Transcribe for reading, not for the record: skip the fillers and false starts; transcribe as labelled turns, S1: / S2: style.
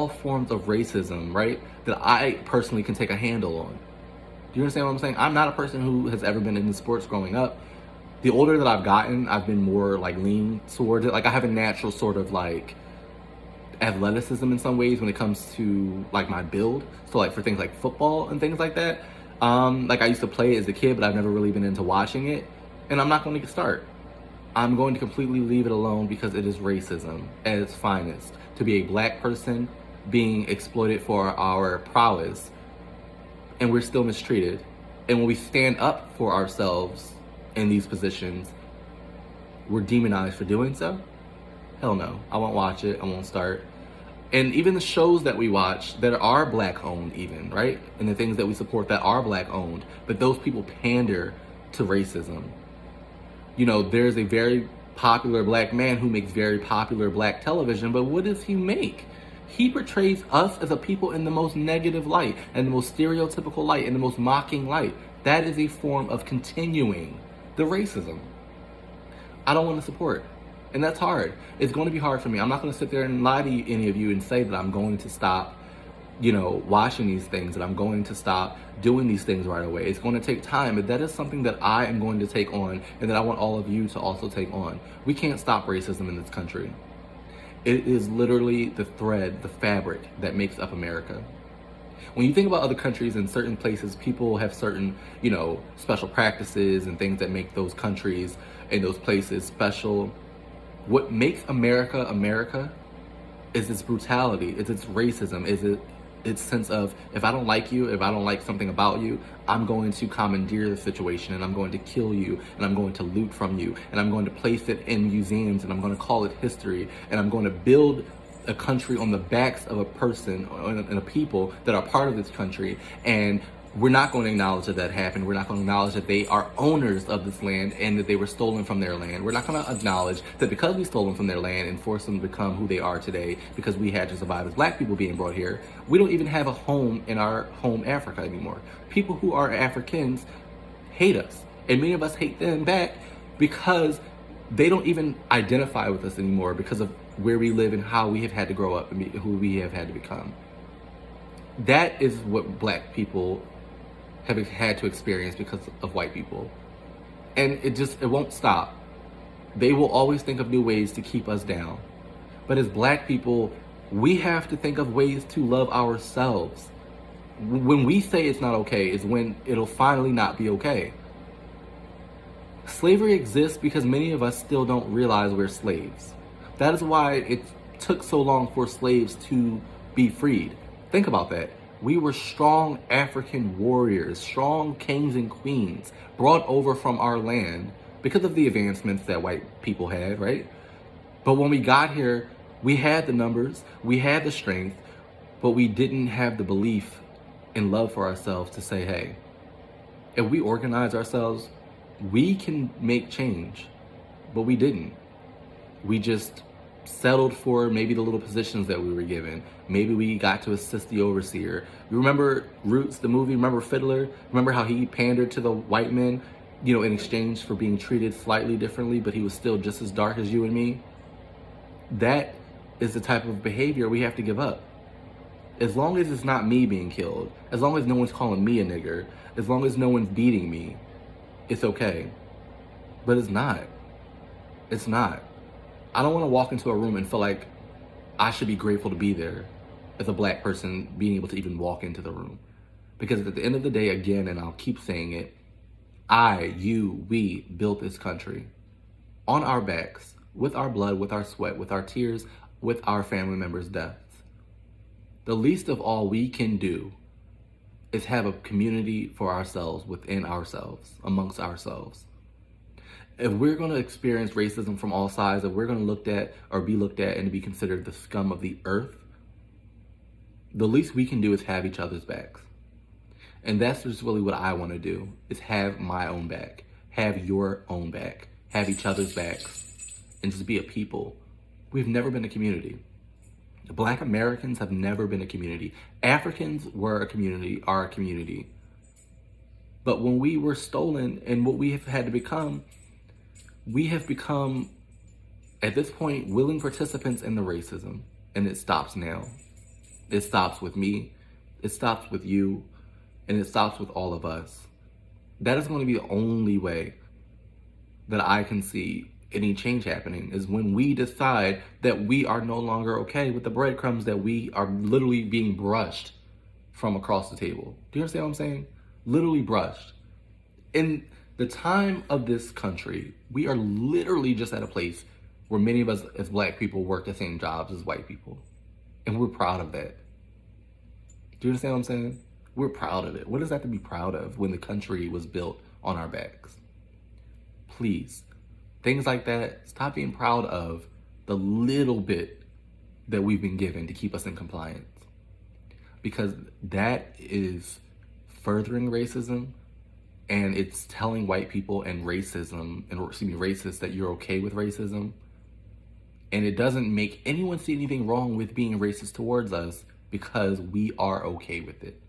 S1: all forms of racism, right, that I personally can take a handle on. Do you understand what I'm saying? I'm not a person who has ever been into sports growing up. The older that I've gotten, I've been more like lean towards it. Like I have a natural sort of like athleticism in some ways when it comes to like my build. So like for things like football and things like that. Like I used to play as a kid, but I've never really been into watching it. And I'm not going to start. I'm going to completely leave it alone because it is racism at its finest. To be a black person being exploited for our prowess, and we're still mistreated. And when we stand up for ourselves in these positions, we're demonized for doing so? Hell no. I won't watch it. I won't start. And even the shows that we watch that are black owned, even, right? And the things that we support that are black owned, but those people pander to racism. You know, there's a very popular black man who makes very popular black television, but what does he make? He portrays us as a people in the most negative light, and the most stereotypical light, and the most mocking light. That is a form of continuing the racism. I don't want to support. And that's hard. It's going to be hard for me. I'm not going to sit there and lie to any of you and say that I'm going to stop, watching these things, that I'm going to stop doing these things right away. It's going to take time, but that is something that I am going to take on and that I want all of you to also take on. We can't stop racism in this country. It is literally the thread, the fabric that makes up America. When you think about other countries and certain places, people have certain, special practices and things that make those countries and those places special. What makes America America is its brutality, is its racism, is its sense of, if I don't like you, if I don't like something about you, I'm going to commandeer the situation and I'm going to kill you and I'm going to loot from you and I'm going to place it in museums and I'm going to call it history and I'm going to build a country on the backs of a person and a people that are part of this country. And we're not going to acknowledge that that happened. We're not going to acknowledge that they are owners of this land and that they were stolen from their land. We're not going to acknowledge that because we stole them from their land and forced them to become who they are today, because we had to survive as black people being brought here, we don't even have a home in our home Africa anymore. People who are Africans hate us, and many of us hate them back because they don't even identify with us anymore because of where we live and how we have had to grow up and who we have had to become. That is what black people have had to experience because of white people. And it won't stop. They will always think of new ways to keep us down. But as black people, we have to think of ways to love ourselves. When we say it's not okay is when it'll finally not be okay. Slavery exists because many of us still don't realize we're slaves. That is why it took so long for slaves to be freed. Think about that. We were strong African warriors, strong kings and queens brought over from our land because of the advancements that white people had, right? But when we got here, we had the numbers, we had the strength, but we didn't have the belief and love for ourselves to say, hey, if we organize ourselves, we can make change. But we didn't. We just settled for maybe the little positions that we were given. Maybe we got to assist the overseer. You remember Roots, the movie? Remember Fiddler? Remember how he pandered to the white men, in exchange for being treated slightly differently, but he was still just as dark as you and me? That is the type of behavior we have to give up. As long as it's not me being killed, as long as no one's calling me a nigger, as long as no one's beating me, it's okay. But it's not. It's not. I don't want to walk into a room and feel like I should be grateful to be there as a black person being able to even walk into the room. Because at the end of the day, again, and I'll keep saying it, we built this country on our backs, with our blood, with our sweat, with our tears, with our family members' deaths. The least of all we can do is have a community for ourselves, within ourselves, amongst ourselves. If we're going to experience racism from all sides, if we're going to be looked at and be considered the scum of the earth, the least we can do is have each other's backs. And that's just really what I want to do, is have my own back, have your own back, have each other's backs, and just be a people. We've never been a community. Black Americans have never been a community. Africans were a community, are a community. But when we were stolen and what we have had to become, we have become, at this point, willing participants in the racism, and it stops now. It stops with me, it stops with you, and it stops with all of us. That is going to be the only way that I can see any change happening, is when we decide that we are no longer okay with the breadcrumbs that we are literally being brushed from across the table. Do you understand what I'm saying? Literally brushed. In the time of this country, we are literally just at a place where many of us as black people work the same jobs as white people. And we're proud of that. Do you understand what I'm saying? We're proud of it. What does that have to be proud of when the country was built on our backs? Please, things like that, stop being proud of the little bit that we've been given to keep us in compliance. Because that is furthering racism, and it's telling white people and racists that you're okay with racism. And it doesn't make anyone see anything wrong with being racist towards us because we are okay with it.